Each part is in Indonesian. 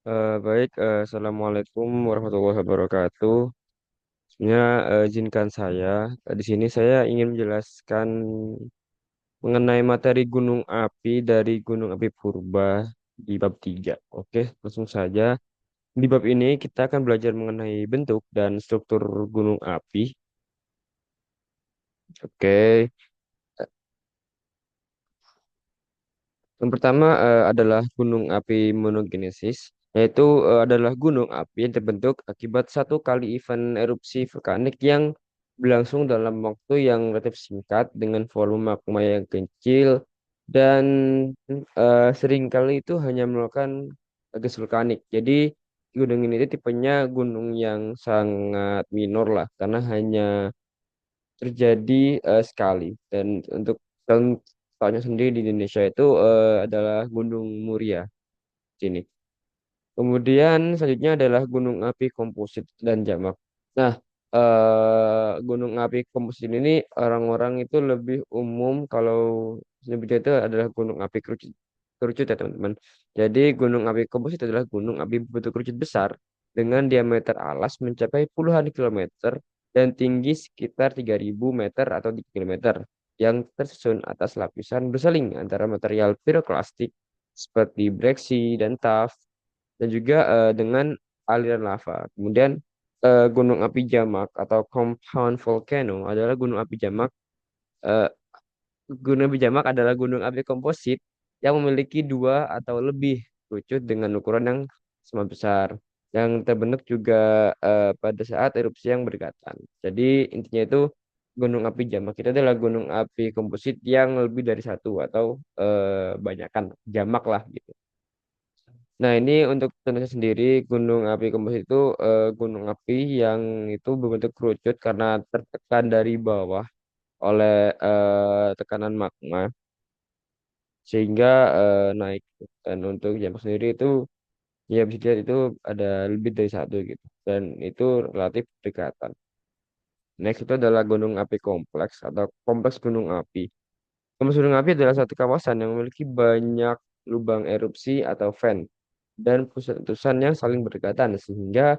Baik, Assalamualaikum warahmatullahi wabarakatuh. Sebenarnya izinkan saya, di sini saya ingin menjelaskan mengenai materi gunung api dari gunung api purba di bab 3. Oke, langsung saja. Di bab ini kita akan belajar mengenai bentuk dan struktur gunung api. Oke, yang pertama adalah gunung api monogenesis, yaitu adalah gunung api yang terbentuk akibat satu kali event erupsi vulkanik yang berlangsung dalam waktu yang relatif singkat dengan volume magma yang kecil dan seringkali itu hanya melakukan gas vulkanik. Jadi gunung ini itu tipenya gunung yang sangat minor lah, karena hanya terjadi sekali. Dan untuk contohnya sendiri di Indonesia itu adalah Gunung Muria sini. Kemudian selanjutnya adalah gunung api komposit dan jamak. Nah, gunung api komposit ini orang-orang itu lebih umum kalau sebutnya itu adalah gunung api kerucut, kerucut ya teman-teman. Jadi gunung api komposit adalah gunung api berbentuk kerucut besar dengan diameter alas mencapai puluhan kilometer dan tinggi sekitar 3.000 meter atau 3 kilometer yang tersusun atas lapisan berseling antara material piroklastik seperti breksi dan tuff dan juga dengan aliran lava. Kemudian gunung api jamak atau compound volcano adalah gunung api jamak. Eh, Gunung api jamak adalah gunung api komposit yang memiliki dua atau lebih kerucut dengan ukuran yang sama besar, yang terbentuk juga pada saat erupsi yang berdekatan. Jadi intinya itu gunung api jamak itu adalah gunung api komposit yang lebih dari satu atau banyakkan jamak lah gitu. Nah, ini untuk contohnya sendiri, gunung api komposit itu gunung api yang itu berbentuk kerucut karena tertekan dari bawah oleh tekanan magma sehingga naik. Dan untuk jamak sendiri itu ya bisa dilihat itu ada lebih dari satu gitu. Dan itu relatif berdekatan. Next itu adalah gunung api kompleks atau kompleks gunung api. Kompleks gunung api adalah satu kawasan yang memiliki banyak lubang erupsi atau vent dan pusat letusan yang saling berdekatan sehingga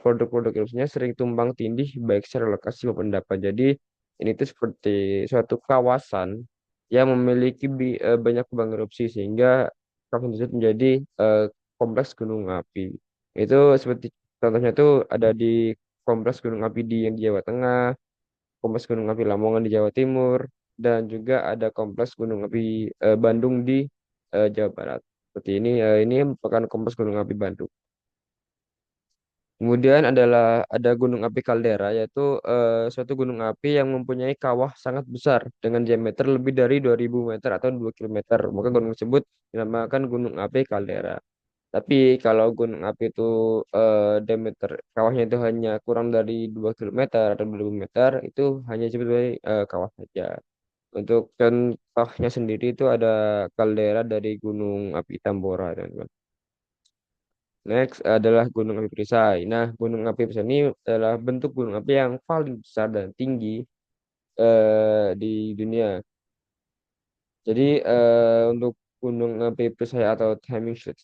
produk-produk erupsinya sering tumpang tindih baik secara lokasi maupun dapat. Jadi ini tuh seperti suatu kawasan yang memiliki banyak lubang erupsi sehingga kawasan tersebut menjadi eh, kompleks gunung api. Itu seperti contohnya tuh ada di kompleks gunung api di Jawa Tengah, kompleks gunung api Lamongan di Jawa Timur, dan juga ada kompleks gunung api Bandung di Jawa Barat. Seperti ini merupakan kompleks gunung api Bandung. Kemudian adalah ada gunung api kaldera, yaitu suatu gunung api yang mempunyai kawah sangat besar dengan diameter lebih dari 2.000 meter atau 2 kilometer. Maka gunung tersebut dinamakan gunung api kaldera. Tapi kalau gunung api itu diameter kawahnya itu hanya kurang dari 2 kilometer atau 2.000 meter, itu hanya disebut sebagai kawah saja. Untuk contohnya sendiri itu ada kaldera dari gunung api Tambora, teman-teman. Next adalah Gunung Api Perisai. Nah, Gunung Api Perisai ini adalah bentuk gunung api yang paling besar dan tinggi di dunia. Jadi untuk Gunung Api Perisai atau Thaming Shield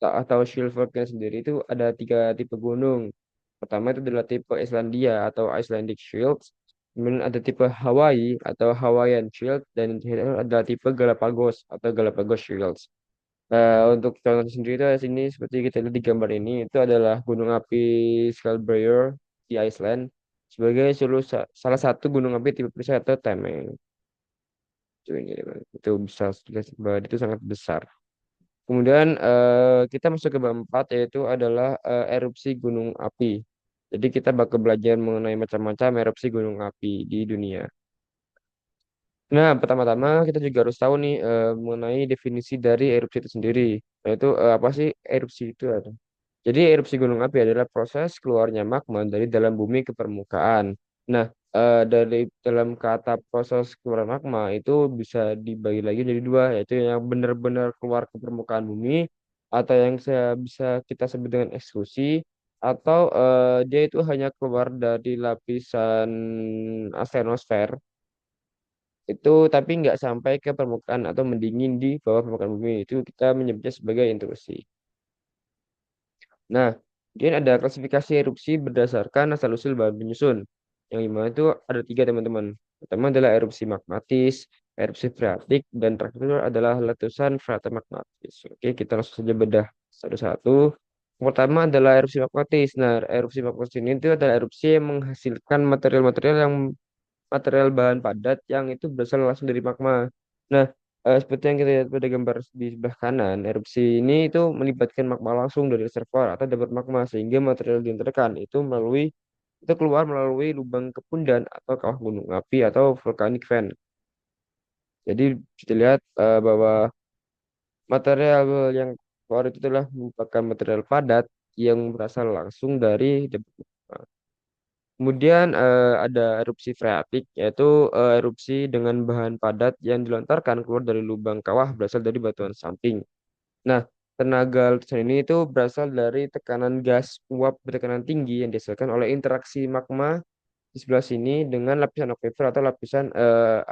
atau Shield Volcano sendiri itu ada tiga tipe gunung. Pertama itu adalah tipe Islandia atau Icelandic Shield. Kemudian ada tipe Hawaii atau Hawaiian Shield dan yang terakhir adalah tipe Galapagos atau Galapagos Shields. Untuk contoh sendiri itu di sini seperti kita lihat di gambar ini itu adalah gunung api Skjaldbøyer di Iceland sebagai salah satu gunung api tipe perisai atau temeng. Itu bisa dilihat bahwa itu sangat besar. Kemudian kita masuk ke bab 4 yaitu adalah erupsi gunung api. Jadi kita bakal belajar mengenai macam-macam erupsi gunung api di dunia. Nah, pertama-tama kita juga harus tahu nih mengenai definisi dari erupsi itu sendiri. Yaitu apa sih erupsi itu ada? Jadi erupsi gunung api adalah proses keluarnya magma dari dalam bumi ke permukaan. Nah, dari dalam kata proses keluar magma itu bisa dibagi lagi jadi dua, yaitu yang benar-benar keluar ke permukaan bumi atau yang saya bisa kita sebut dengan eksklusi atau dia itu hanya keluar dari lapisan asthenosfer itu tapi nggak sampai ke permukaan atau mendingin di bawah permukaan bumi itu kita menyebutnya sebagai intrusi. Nah, kemudian ada klasifikasi erupsi berdasarkan asal-usul bahan penyusun. Yang dimana itu ada tiga teman-teman. Pertama adalah erupsi magmatis, erupsi freatik, dan terakhir itu adalah letusan freatomagmatis. Oke, kita langsung saja bedah satu-satu. Yang pertama adalah erupsi magmatis. Nah, erupsi magmatis ini itu adalah erupsi yang menghasilkan material bahan padat yang itu berasal langsung dari magma. Nah, seperti yang kita lihat pada gambar di sebelah kanan, erupsi ini itu melibatkan magma langsung dari reservoir atau dapur magma sehingga material yang ditekan itu keluar melalui lubang kepundan atau kawah gunung api atau volcanic vent. Jadi kita lihat bahwa material yang keluar itu adalah merupakan material padat yang berasal langsung dari dapur magma. Kemudian ada erupsi freatik, yaitu erupsi dengan bahan padat yang dilontarkan keluar dari lubang kawah berasal dari batuan samping. Nah, tenaga letusan ini itu berasal dari tekanan gas uap bertekanan tinggi yang dihasilkan oleh interaksi magma di sebelah sini dengan lapisan aquifer atau lapisan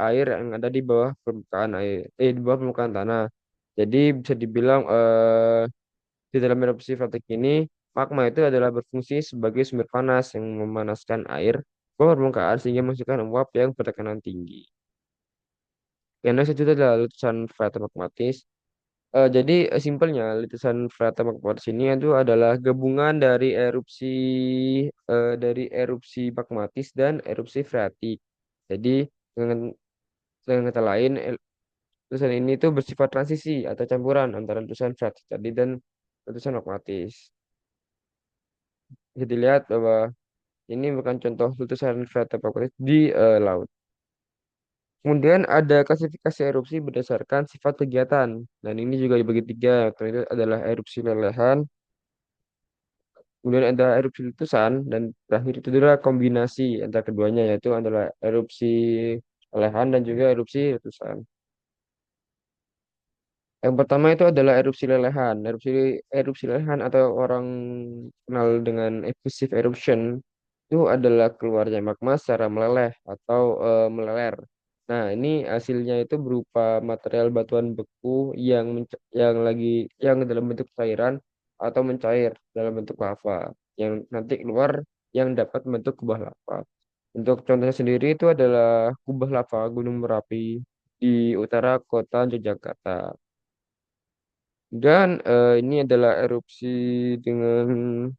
air yang ada di bawah permukaan air, di bawah permukaan tanah. Jadi bisa dibilang di dalam erupsi freatik ini, magma itu adalah berfungsi sebagai sumber panas yang memanaskan air ke permukaan sehingga menghasilkan uap yang bertekanan tinggi. Yang next itu adalah letusan freatomagmatis. Jadi simpelnya letusan freatomagmatis ini itu adalah gabungan dari erupsi magmatis dan erupsi freatik. Jadi dengan dengan kata lain, letusan ini itu bersifat transisi atau campuran antara letusan freatik tadi dan letusan magmatis. Bisa dilihat bahwa ini bukan contoh letusan freatik di laut. Kemudian ada klasifikasi erupsi berdasarkan sifat kegiatan. Dan ini juga dibagi tiga. Terakhir adalah erupsi lelehan, kemudian ada erupsi letusan, dan terakhir itu adalah kombinasi antara keduanya, yaitu adalah erupsi lelehan dan juga erupsi letusan. Yang pertama itu adalah erupsi lelehan. Erupsi lelehan atau orang kenal dengan effusive eruption itu adalah keluarnya magma secara meleleh atau meleler. Nah, ini hasilnya itu berupa material batuan beku yang dalam bentuk cairan atau mencair dalam bentuk lava yang nanti keluar yang dapat membentuk kubah lava. Untuk contohnya sendiri itu adalah kubah lava Gunung Merapi di utara kota Yogyakarta. Dan ini adalah erupsi dengan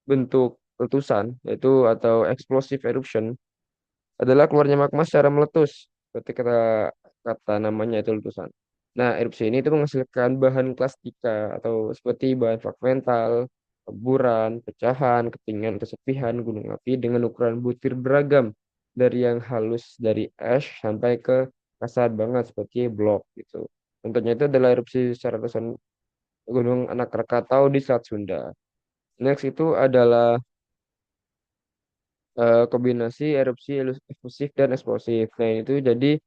bentuk letusan, yaitu atau explosive eruption, adalah keluarnya magma secara meletus, seperti kata kata namanya itu letusan. Nah, erupsi ini itu menghasilkan bahan klastika atau seperti bahan fragmental, keburan, pecahan, ketinggian, kesepihan gunung api dengan ukuran butir beragam dari yang halus dari ash sampai ke kasar banget seperti blok gitu. Contohnya itu adalah erupsi secara letusan Gunung Anak Rakatau di Selat Sunda. Next itu adalah kombinasi erupsi efusif dan eksplosif. Nah, itu jadi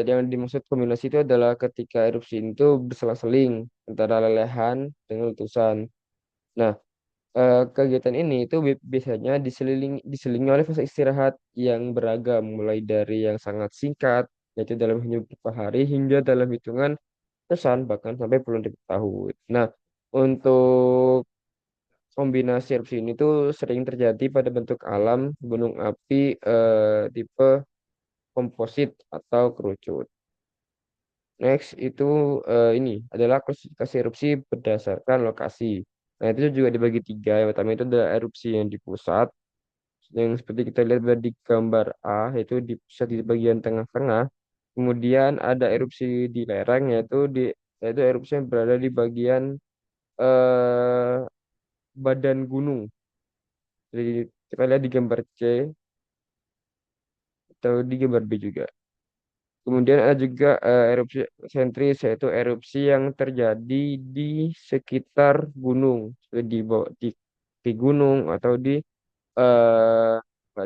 yang dimaksud kombinasi itu adalah ketika erupsi itu berselang-seling antara lelehan dengan letusan. Nah, kegiatan ini itu biasanya diselingi oleh fase istirahat yang beragam, mulai dari yang sangat singkat, yaitu dalam hanya beberapa hari, hingga dalam hitungan pesan bahkan sampai puluhan ribu tahun. Nah, untuk kombinasi erupsi ini tuh sering terjadi pada bentuk alam gunung api tipe komposit atau kerucut. Next itu ini adalah klasifikasi erupsi berdasarkan lokasi. Nah, itu juga dibagi tiga. Yang pertama itu adalah erupsi yang di pusat, yang seperti kita lihat di gambar A, yaitu di pusat di bagian tengah-tengah. Kemudian ada erupsi di lereng, yaitu erupsi yang berada di bagian eh, badan gunung. Jadi kita lihat di gambar C atau di gambar B juga. Kemudian ada juga erupsi sentris, yaitu erupsi yang terjadi di sekitar gunung, seperti di gunung atau di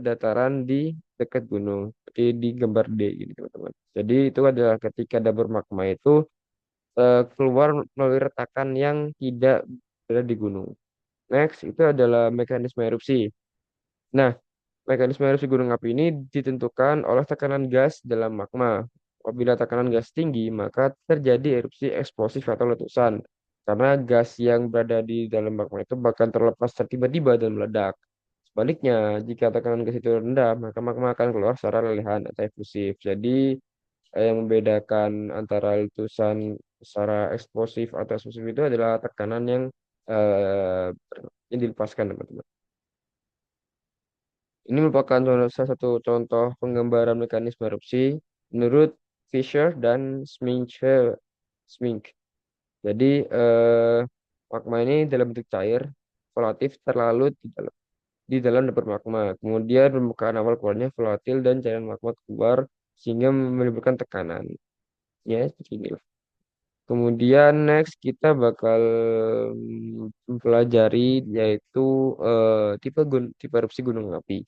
dataran di dekat gunung, seperti di gambar D ini teman-teman. Jadi itu adalah ketika dapur magma itu keluar melalui retakan yang tidak berada di gunung. Next itu adalah mekanisme erupsi. Nah, mekanisme erupsi gunung api ini ditentukan oleh tekanan gas dalam magma. Apabila tekanan gas tinggi, maka terjadi erupsi eksplosif atau letusan. karena gas yang berada di dalam magma itu bahkan terlepas tiba-tiba dan meledak. Sebaliknya, jika tekanan gas itu rendah, maka magma akan keluar secara lelehan atau efusif. Jadi, yang membedakan antara letusan secara eksplosif atau eksplosif itu adalah tekanan eh, yang dilepaskan, teman-teman. Ini merupakan salah satu contoh penggambaran mekanisme erupsi menurut Fisher dan Schmink. Jadi, magma ini dalam bentuk cair, volatif, terlalu di dalam dapur magma. Kemudian permukaan awal keluarnya volatil dan cairan magma keluar sehingga menimbulkan tekanan. Ya, seperti ini. Kemudian next kita bakal mempelajari yaitu tipe erupsi gunung api.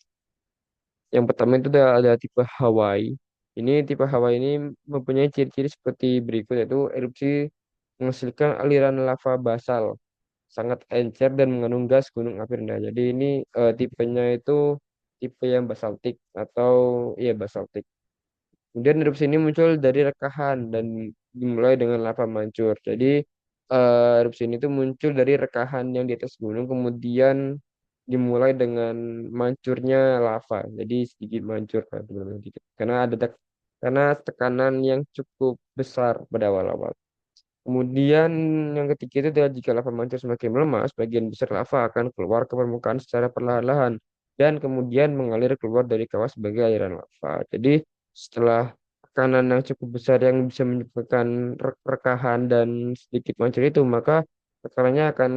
Yang pertama itu ada tipe Hawaii. Ini tipe Hawaii ini mempunyai ciri-ciri seperti berikut yaitu erupsi menghasilkan aliran lava basal sangat encer dan mengandung gas gunung api rendah. Jadi ini tipenya itu tipe yang basaltik atau iya basaltik. Kemudian erupsi ini muncul dari rekahan dan dimulai dengan lava mancur. Jadi erupsi ini tuh muncul dari rekahan yang di atas gunung, kemudian dimulai dengan mancurnya lava. Jadi sedikit mancur kan, teman-teman, sedikit. Karena tekanan yang cukup besar pada awal-awal. Kemudian yang ketiga itu adalah jika lava mancur semakin melemah, sebagian besar lava akan keluar ke permukaan secara perlahan-lahan dan kemudian mengalir keluar dari kawah sebagai aliran lava. Jadi setelah tekanan yang cukup besar yang bisa menyebabkan rekahan dan sedikit mancur itu, maka tekanannya akan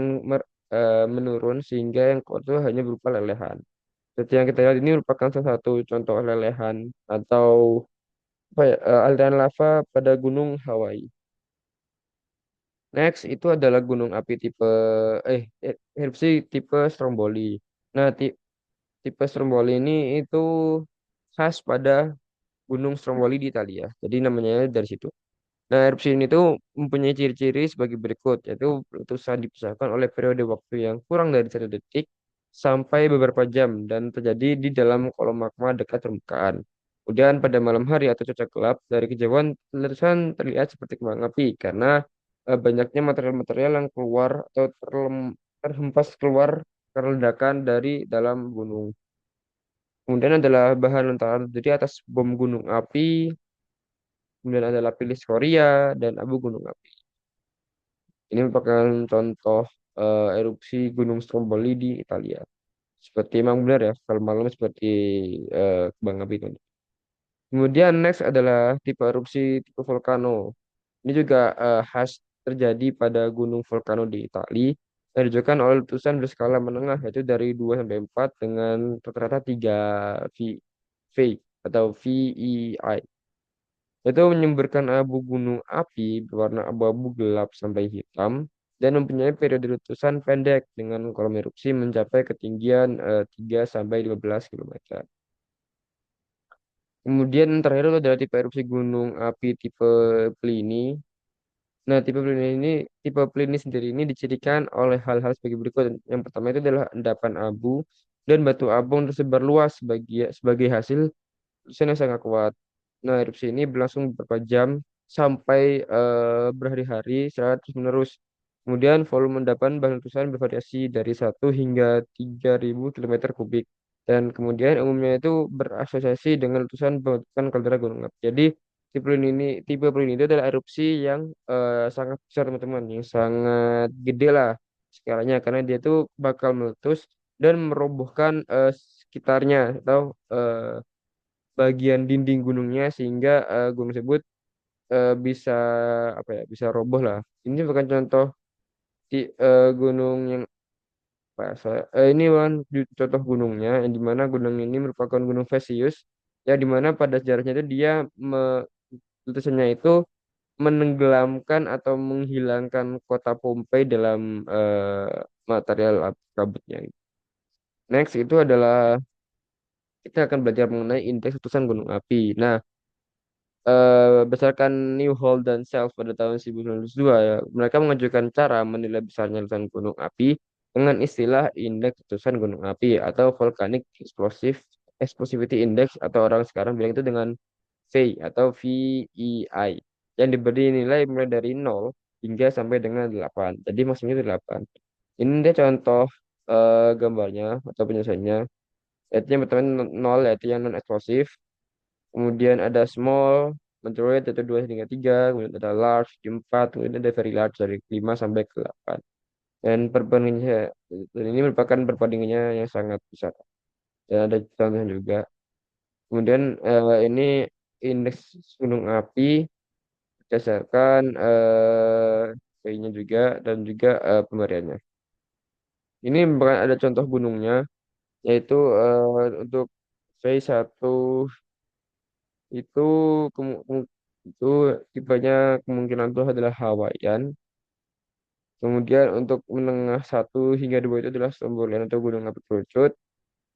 menurun sehingga yang keluar itu hanya berupa lelehan. Seperti yang kita lihat ini merupakan salah satu contoh lelehan atau apa ya, aliran lava pada gunung Hawaii. Next itu adalah gunung api erupsi tipe Stromboli. Nah, tipe Stromboli ini itu khas pada Gunung Stromboli di Italia. Jadi namanya dari situ. Nah, erupsi ini tuh mempunyai ciri-ciri sebagai berikut, yaitu letusan dipisahkan oleh periode waktu yang kurang dari 1 detik sampai beberapa jam dan terjadi di dalam kolom magma dekat permukaan. Kemudian pada malam hari atau cuaca gelap, dari kejauhan letusan terlihat seperti kembang api karena banyaknya material-material yang keluar atau terhempas keluar karena ledakan dari dalam gunung. Kemudian adalah bahan lontaran dari atas bom gunung api, kemudian ada lapis skoria dan abu gunung api. Ini merupakan contoh erupsi Gunung Stromboli di Italia. Seperti emang benar ya, kalau malam seperti kembang api itu. Kemudian next adalah tipe erupsi tipe volcano. Ini juga khas terjadi pada gunung volcano di Italia yang ditunjukkan oleh letusan berskala menengah yaitu dari 2 sampai 4 dengan rata-rata 3 V atau VEI. Itu menyemburkan abu gunung api berwarna abu-abu gelap sampai hitam dan mempunyai periode letusan pendek dengan kolom erupsi mencapai ketinggian 3 sampai 15 km. Kemudian terakhir itu adalah tipe erupsi gunung api tipe Pliny. Nah, tipe Pliny sendiri ini dicirikan oleh hal-hal sebagai berikut. Yang pertama itu adalah endapan abu dan batu abu yang tersebar luas sebagai hasil letusan yang sangat kuat. Nah, erupsi ini berlangsung beberapa jam sampai berhari-hari secara terus-menerus. Kemudian volume endapan bahan letusan bervariasi dari 1 hingga 3.000 km kubik. Dan kemudian umumnya itu berasosiasi dengan letusan pembentukan kaldera gunung api. Jadi tipe pelin ini adalah erupsi yang sangat besar, teman-teman, yang sangat gede lah skalanya karena dia tuh bakal meletus dan merobohkan sekitarnya atau bagian dinding gunungnya sehingga gunung tersebut bisa apa ya bisa roboh lah. Ini bukan contoh gunung yang apa ya, ini bukan contoh gunungnya yang dimana gunung ini merupakan gunung Vesuvius ya dimana pada sejarahnya itu dia letusannya itu menenggelamkan atau menghilangkan kota Pompei dalam material kabutnya. Next itu adalah kita akan belajar mengenai indeks letusan gunung api. Nah, berdasarkan Newhall dan Self pada tahun 1902 ya, mereka mengajukan cara menilai besarnya letusan gunung api dengan istilah indeks letusan gunung api atau Volcanic Explosivity Index atau orang sekarang bilang itu dengan V atau VEI yang diberi nilai mulai dari 0 hingga sampai dengan 8. Jadi maksudnya itu 8. Ini dia contoh gambarnya atau penyelesaiannya. Yaitu yang pertama 0 yaitu yang non eksplosif. Kemudian ada small, moderate yaitu 2 hingga 3. Kemudian ada large di 4. Kemudian ada very large dari 5 sampai ke 8. Dan perbandingannya dan ini merupakan perbandingannya yang sangat besar. Dan ada contohnya juga. Kemudian ini indeks gunung api berdasarkan nya juga dan juga pemberiannya. Ini bukan ada contoh gunungnya, yaitu untuk V1 itu itu tipenya kemungkinan itu adalah Hawaiian. Kemudian untuk menengah 1 hingga 2 itu adalah Strombolian atau gunung api kerucut.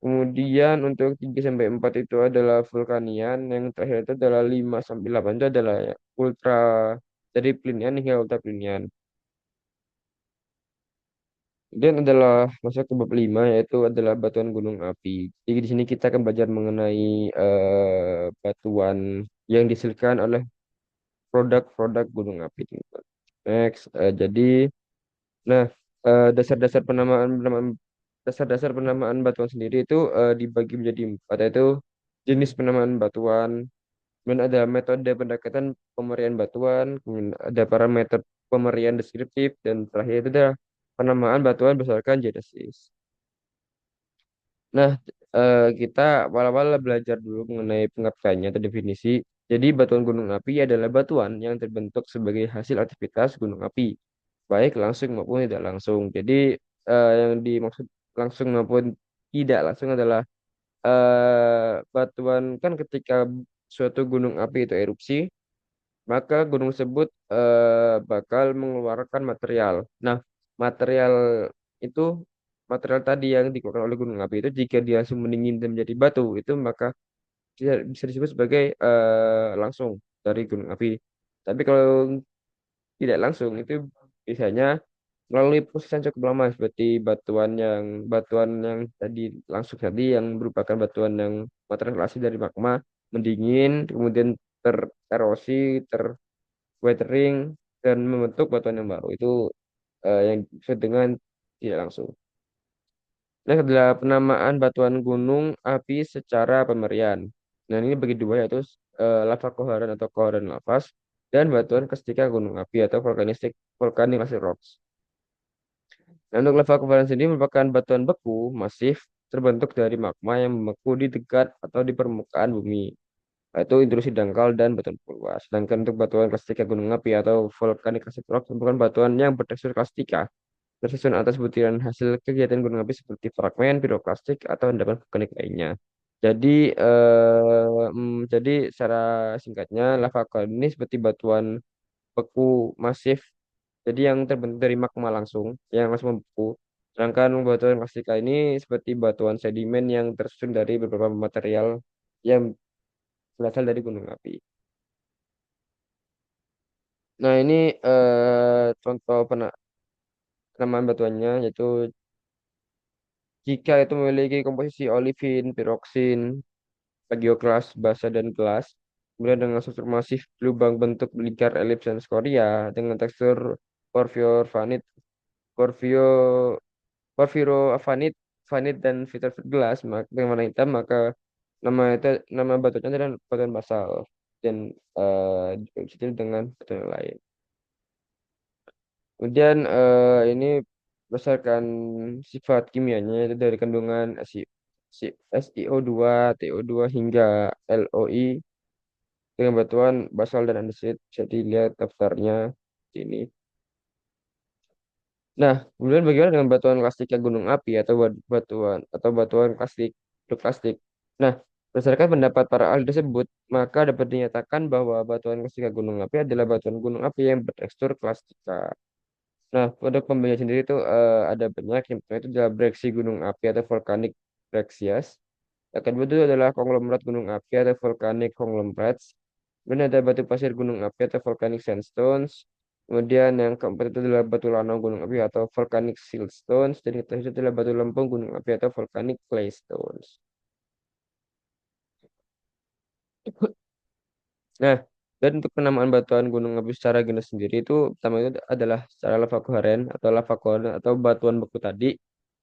Kemudian untuk 3 sampai 4 itu adalah vulkanian. Yang terakhir itu adalah 5 sampai 8 itu adalah ya, ultra dari plinian hingga ultra plinian. Kemudian adalah masuk ke bab 5 yaitu adalah batuan gunung api. Jadi di sini kita akan belajar mengenai batuan yang dihasilkan oleh produk-produk gunung api. Teman-teman. Next, jadi nah dasar-dasar dasar-dasar penamaan batuan sendiri itu dibagi menjadi 4 yaitu jenis penamaan batuan, kemudian ada metode pendekatan pemerian batuan, kemudian ada parameter pemerian deskriptif dan terakhir itu adalah penamaan batuan berdasarkan genesis. Nah, kita awal-awal belajar dulu mengenai pengertiannya atau definisi. Jadi, batuan gunung api adalah batuan yang terbentuk sebagai hasil aktivitas gunung api, baik langsung maupun tidak langsung. Jadi, yang dimaksud langsung maupun tidak langsung adalah batuan kan ketika suatu gunung api itu erupsi, maka gunung tersebut bakal mengeluarkan material. Nah, material itu material tadi yang dikeluarkan oleh gunung api itu jika dia langsung mendingin dan menjadi batu itu maka bisa disebut sebagai langsung dari gunung api. Tapi kalau tidak langsung itu biasanya melalui proses yang cukup lama seperti batuan yang tadi langsung tadi yang merupakan batuan yang material asli dari magma mendingin kemudian tererosi, weathering dan membentuk batuan yang baru itu yang disebut dengan tidak langsung. Nah, adalah penamaan batuan gunung api secara pemerian. Nah, ini bagi dua yaitu lava koharan atau koharan lavas dan batuan kestika gunung api atau volcanic acid rocks. Nah, untuk lava koharan sendiri merupakan batuan beku masif terbentuk dari magma yang membeku di dekat atau di permukaan bumi, yaitu intrusi dangkal dan batuan purba. Sedangkan untuk batuan klastika gunung api atau volcanic acid rock merupakan batuan yang bertekstur klastika, tersusun atas butiran hasil kegiatan gunung api seperti fragmen piroklastik atau endapan vulkanik lainnya. Jadi, jadi secara singkatnya lava ini seperti batuan beku masif, jadi yang terbentuk dari magma langsung, yang langsung membeku. Sedangkan batuan klastika ini seperti batuan sedimen yang tersusun dari beberapa material yang berasal dari gunung api. Nah, ini contoh penamaan batuannya, yaitu jika itu memiliki komposisi olivin, piroksin, plagioklas, basa, dan gelas, kemudian dengan struktur masif lubang bentuk lingkar elips dan skoria, dengan tekstur porfirovanit, porfio, porfiroavanit, vanit, dan fitur gelas, maka dengan warna hitam, maka nama batuannya adalah batuan basal dan dikonsider dengan batuan yang lain. Kemudian ini berdasarkan sifat kimianya yaitu dari kandungan SiO2, TO2 hingga LOI dengan batuan basal dan andesit bisa dilihat daftarnya di sini. Nah, kemudian bagaimana dengan batuan klastiknya gunung api atau batuan klastik plastik? Nah, berdasarkan pendapat para ahli tersebut, maka dapat dinyatakan bahwa batuan klastika gunung api adalah batuan gunung api yang bertekstur klastika. Nah, untuk pembelian sendiri itu ada banyak. Yang pertama itu adalah breksi gunung api atau volcanic breccias. Yang kedua itu adalah konglomerat gunung api atau volcanic conglomerates. Kemudian ada batu pasir gunung api atau volcanic sandstones. Kemudian yang keempat itu adalah batu lanau gunung api atau volcanic siltstones. Dan yang terakhir itu adalah batu lempung gunung api atau volcanic claystones. Nah, Dan untuk penamaan batuan gunung api secara genus sendiri itu pertama itu adalah secara lava koheren atau lava cone atau batuan beku tadi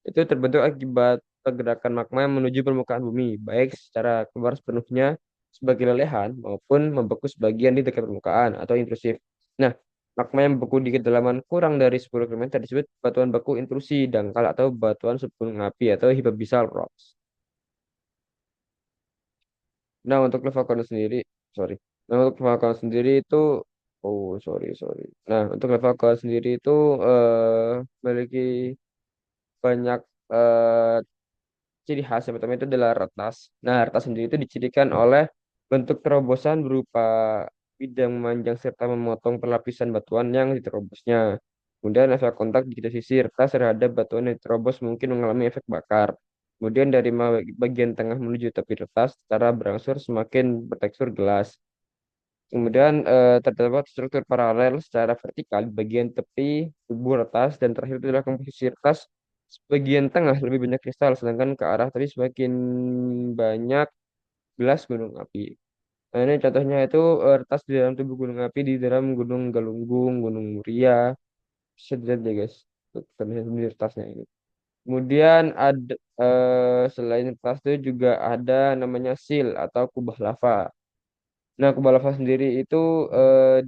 itu terbentuk akibat pergerakan magma yang menuju permukaan bumi, baik secara keluar sepenuhnya sebagai lelehan maupun membeku sebagian di dekat permukaan atau intrusif. Nah, magma yang beku di kedalaman kurang dari 10 km disebut batuan beku intrusi, dangkal atau batuan subgunung api atau hypabyzal rocks. Nah, untuk lava cone sendiri, sorry. Nah, untuk lava cone sendiri itu, oh sorry sorry. Nah, untuk lava cone sendiri itu memiliki banyak eh, ciri khas. Yang pertama itu adalah retas. Nah, retas sendiri itu dicirikan oleh bentuk terobosan berupa bidang memanjang serta memotong perlapisan batuan yang diterobosnya. Kemudian efek kontak di kita sisi retas terhadap batuan yang diterobos mungkin mengalami efek bakar. Kemudian dari bagian tengah menuju tepi retas secara berangsur semakin bertekstur gelas. Kemudian terdapat struktur paralel secara vertikal di bagian tepi tubuh retas dan terakhir itu adalah komposisi retas bagian tengah lebih banyak kristal sedangkan ke arah tadi semakin banyak gelas gunung api. Nah, ini contohnya itu retas di dalam tubuh gunung api di dalam Gunung Galunggung, Gunung Muria. Bisa dilihat ya guys. Tuh, terlihat sendiri retasnya ini. Kemudian ada selain retas itu juga ada namanya sil atau kubah lava. Nah, kubah lava sendiri itu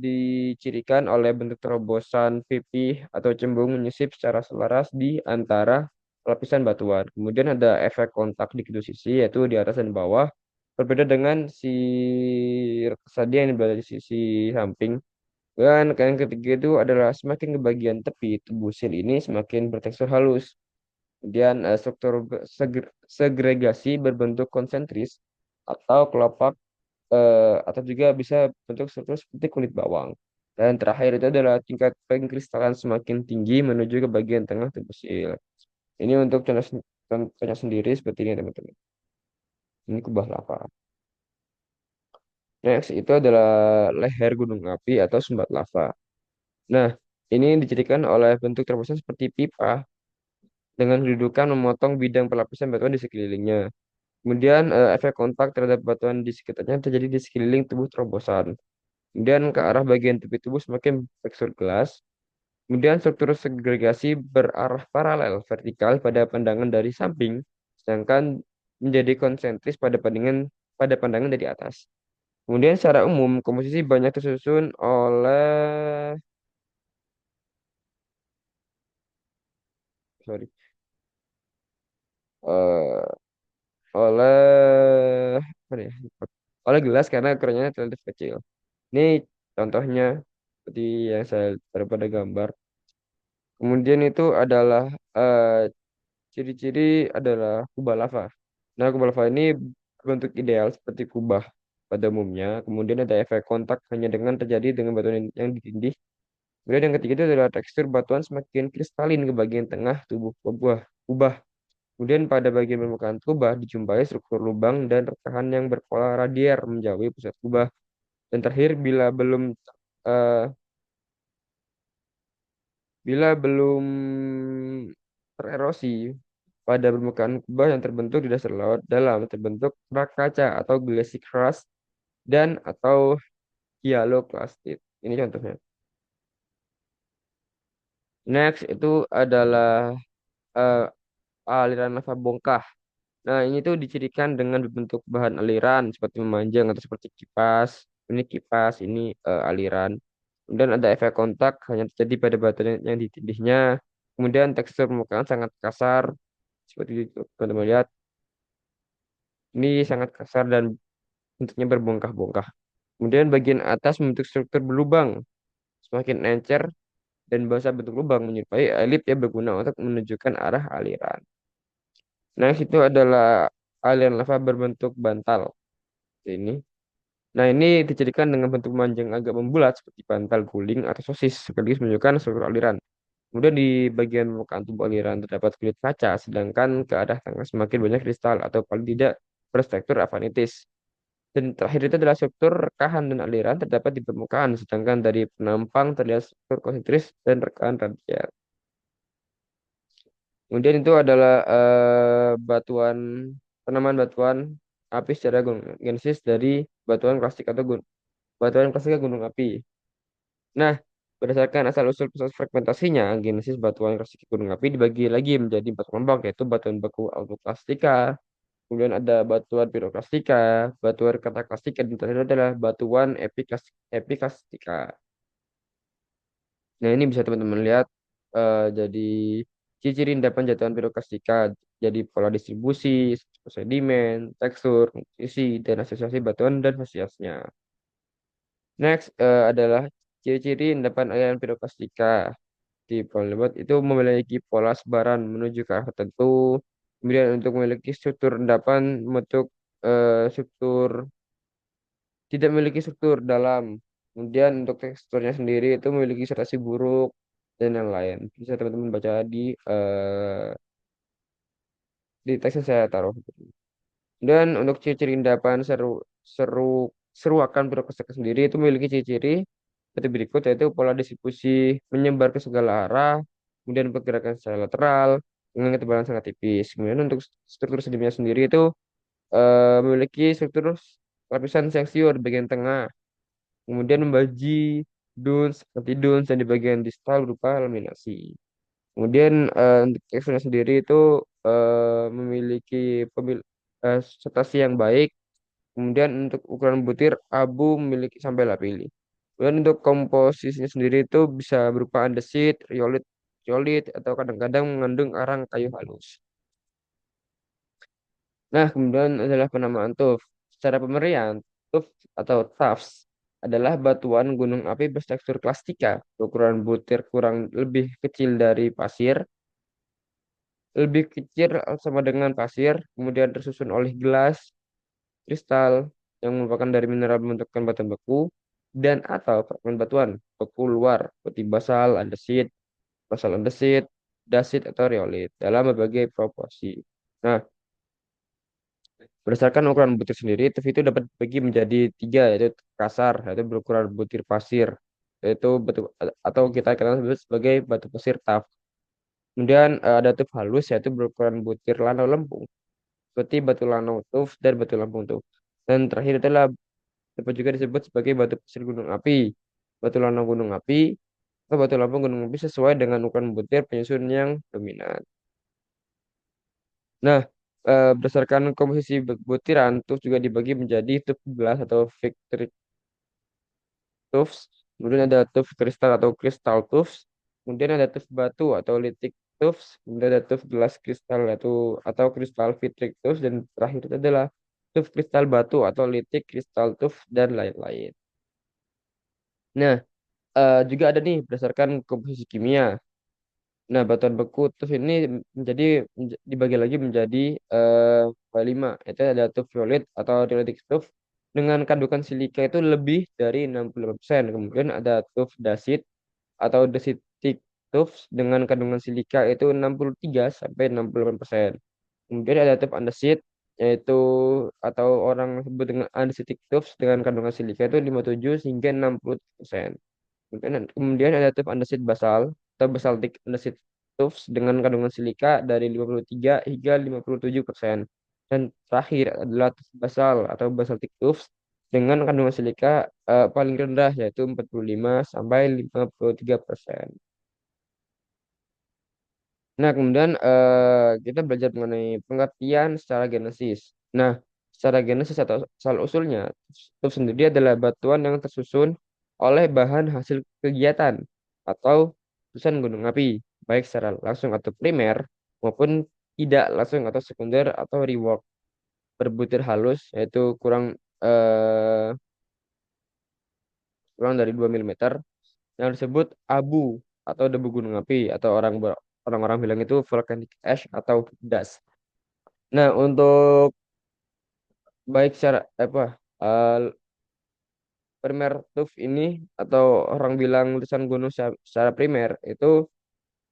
dicirikan oleh bentuk terobosan pipih atau cembung menyisip secara selaras di antara lapisan batuan. Kemudian ada efek kontak di kedua sisi, yaitu di atas dan bawah. Berbeda dengan si tadi yang berada di sisi samping. Dan yang ketiga itu adalah semakin ke bagian tepi tubuh sil ini semakin bertekstur halus. Kemudian struktur segregasi berbentuk konsentris atau kelopak atau juga bisa bentuk struktur seperti kulit bawang. Dan terakhir itu adalah tingkat pengkristalan semakin tinggi menuju ke bagian tengah tubuh sil. Ini untuk contohnya sendiri seperti ini teman-teman. Ini kubah lava. Next itu adalah leher gunung api atau sumbat lava. Nah, ini dijadikan oleh bentuk terobosan seperti pipa dengan kedudukan memotong bidang pelapisan batuan di sekelilingnya. Kemudian efek kontak terhadap batuan di sekitarnya terjadi di sekeliling tubuh terobosan. Kemudian ke arah bagian tepi tubuh semakin tekstur gelas. Kemudian struktur segregasi berarah paralel vertikal pada pandangan dari samping, sedangkan menjadi konsentris pada pandangan dari atas. Kemudian secara umum komposisi banyak tersusun sorry eh, oleh apa ya? Oleh gelas karena ukurannya relatif kecil. Ini contohnya seperti yang saya taruh pada gambar. Kemudian itu adalah ciri-ciri adalah kubah lava. Nah, kubah lava ini berbentuk ideal seperti kubah pada umumnya. Kemudian ada efek kontak hanya dengan terjadi dengan batuan yang ditindih. Kemudian yang ketiga itu adalah tekstur batuan semakin kristalin ke bagian tengah tubuh kubah. Kemudian pada bagian permukaan kubah dijumpai struktur lubang dan rekahan yang berpola radier menjauhi pusat kubah. Dan terakhir eh, bila belum tererosi pada permukaan kubah yang terbentuk di dasar laut dalam terbentuk rak kaca atau glacial crust dan atau hyaloclastite. Ini contohnya. Next itu adalah eh, aliran lava bongkah. Nah, ini tuh dicirikan dengan bentuk bahan aliran seperti memanjang atau seperti kipas. Ini kipas, ini aliran. Kemudian ada efek kontak hanya terjadi pada batu yang ditindihnya. Kemudian tekstur permukaan sangat kasar seperti itu. Teman-teman lihat, ini sangat kasar dan bentuknya berbongkah-bongkah. Kemudian bagian atas membentuk struktur berlubang, semakin encer dan bahasa bentuk lubang menyerupai elip yang berguna untuk menunjukkan arah aliran. Nah, itu adalah aliran lava berbentuk bantal. Ini. Nah, ini dijadikan dengan bentuk panjang agak membulat seperti bantal guling atau sosis, sekaligus menunjukkan struktur aliran. Kemudian di bagian permukaan tubuh aliran terdapat kulit kaca, sedangkan ke arah tengah semakin banyak kristal atau paling tidak berstruktur avanitis. Dan terakhir itu adalah struktur rekahan dan aliran terdapat di permukaan, sedangkan dari penampang terlihat struktur konsentris dan rekahan radial. Kemudian itu adalah penamaan batuan api secara genesis dari batuan klasik atau gunung. batuan klasika gunung api. Nah, berdasarkan asal-usul proses fragmentasinya, genesis batuan klasika gunung api dibagi lagi menjadi empat kelompok, yaitu batuan beku autoklastika, kemudian ada batuan piroklastika, batuan kataklastika, dan terakhir adalah batuan epiklastika. Nah, ini bisa teman-teman lihat jadi ciri-ciri endapan jatuhan piroklastika, jadi pola distribusi, sedimen, tekstur, komposisi, dan asosiasi batuan dan fasiasnya. Next adalah ciri-ciri endapan aliran piroklastika. Di polyglot itu memiliki pola sebaran menuju ke arah tertentu. Kemudian untuk memiliki struktur endapan membentuk struktur tidak memiliki struktur dalam. Kemudian untuk teksturnya sendiri itu memiliki serasi buruk dan yang lain. Bisa teman-teman baca di teks yang saya taruh. Dan untuk ciri-ciri endapan seruakan piroklastika sendiri itu memiliki ciri-ciri seperti berikut, yaitu pola distribusi menyebar ke segala arah, kemudian pergerakan secara lateral dengan ketebalan sangat tipis. Kemudian untuk struktur sedimennya sendiri itu memiliki struktur lapisan seksior di bagian tengah, kemudian membaji dunes, anti dunes, dan di bagian distal berupa laminasi. Kemudian untuk teksturnya sendiri itu memiliki setasi yang baik. Kemudian untuk ukuran butir abu memiliki sampai lapili. Kemudian untuk komposisinya sendiri itu bisa berupa andesit, riolit, atau kadang-kadang mengandung arang kayu halus. Nah, kemudian adalah penamaan tuf. Secara pemerian, tuf atau tuffs adalah batuan gunung api bertekstur klastika, ukuran butir kurang lebih kecil dari pasir, lebih kecil sama dengan pasir, kemudian tersusun oleh gelas, kristal yang merupakan dari mineral membentukkan batuan beku dan atau fragmen batuan beku luar seperti basal andesit, dasit atau riolit dalam berbagai proporsi. Nah, berdasarkan ukuran butir sendiri, TIF itu dapat dibagi menjadi tiga, yaitu kasar, yaitu berukuran butir pasir, yaitu batu atau kita kenal sebagai batu pasir TAF. Kemudian ada TIF halus, yaitu berukuran butir lanau lempung, seperti batu lanau tuf dan batu lampung tuf. Dan terakhir adalah dapat juga disebut sebagai batu pasir gunung api, batu lanau gunung api, atau batu lampung gunung api sesuai dengan ukuran butir penyusun yang dominan. Nah, berdasarkan komposisi butiran, tuf juga dibagi menjadi tuf gelas atau victory tufts, kemudian ada tuf kristal atau kristal tufts, kemudian ada tuf batu atau litik tufts, kemudian ada tuf gelas kristal atau kristal vitrik tufts, dan terakhir itu adalah tuf kristal batu atau litik kristal tufts dan lain-lain. Nah, juga ada nih berdasarkan komposisi kimia. Nah, batuan beku tuf ini dibagi lagi menjadi lima. Itu ada tuf violet atau dioletik tuf dengan kandungan silika itu lebih dari 65%. Kemudian ada tuf dasit atau desitic tufts dengan kandungan silika itu 63 sampai 68%. Kemudian ada tuf andesit yaitu atau orang sebut dengan andesitic tufts dengan kandungan silika itu 57 hingga 60%. Kemudian ada tuf andesit basal atau basaltic andesit tufts dengan kandungan silika dari 53 hingga 57%. Dan terakhir adalah tuf basal atau basaltic tufts dengan kandungan silika paling rendah yaitu 45 sampai 53%. Nah, kemudian kita belajar mengenai pengertian secara genesis. Nah, secara genesis atau asal usulnya, itu sendiri adalah batuan yang tersusun oleh bahan hasil kegiatan atau letusan gunung api, baik secara langsung atau primer maupun tidak langsung atau sekunder atau rework berbutir halus, yaitu eh, kurang dari 2 milimeter yang disebut abu atau debu gunung api atau orang-orang bilang itu volcanic ash atau dust. Nah, untuk baik secara eh, primer tuff ini atau orang bilang letusan gunung secara primer itu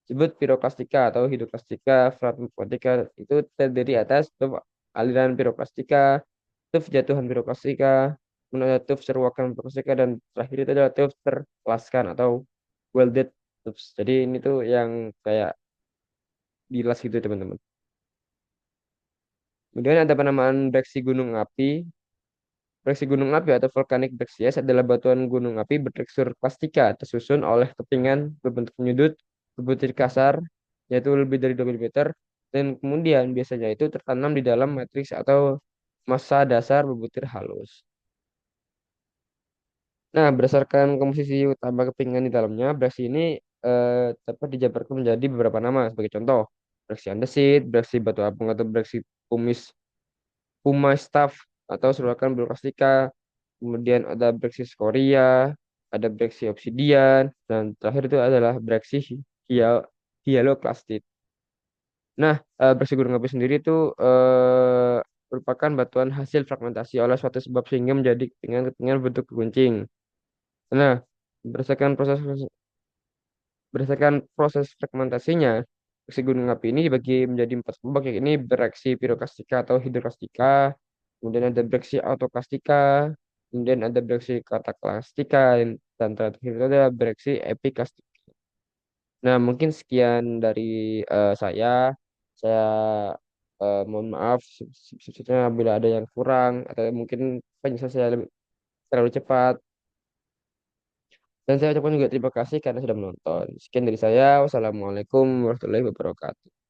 disebut piroklastika atau hidroklastika, fragmatika itu terdiri atas tuff aliran piroklastika, tuff jatuhan piroklastika, kemudian ada tuff seruakan piroklastika, dan terakhir itu adalah tuff terlaskan atau welded tuffs. Jadi ini tuh yang kayak bilas gitu teman-teman. Kemudian ada penamaan breksi gunung api. Breksi gunung api atau volcanic breccias adalah batuan gunung api bertekstur plastika tersusun oleh kepingan berbentuk menyudut, berbutir kasar, yaitu lebih dari 2 mm, dan kemudian biasanya itu tertanam di dalam matriks atau massa dasar berbutir halus. Nah, berdasarkan komposisi utama kepingan di dalamnya, breksi ini dapat dijabarkan menjadi beberapa nama. Sebagai contoh, breksi andesit, breksi batu apung atau breksi pumis Puma Staff atau seruakan Brokastika, kemudian ada Brexit Korea, ada Brexit Obsidian, dan terakhir itu adalah Brexit Hyaloclastite. Nah, Brexit Gunung Api sendiri itu merupakan batuan hasil fragmentasi oleh suatu sebab sehingga menjadi kepingan-kepingan bentuk gunting. Nah, berdasarkan proses berdasarkan proses fragmentasinya, reaksi gunung api ini dibagi menjadi 4 kelompok, yakni bereaksi piroklastika atau hidroklastika, kemudian ada bereaksi autoklastika, kemudian ada bereaksi kataklastika, dan terakhir itu ada bereaksi epiklastika. Nah, mungkin sekian dari saya. Saya mohon maaf sebetulnya bila ada yang kurang atau mungkin penjelasan saya lebih terlalu cepat. Dan saya ucapkan juga terima kasih karena sudah menonton. Sekian dari saya. Wassalamualaikum warahmatullahi wabarakatuh.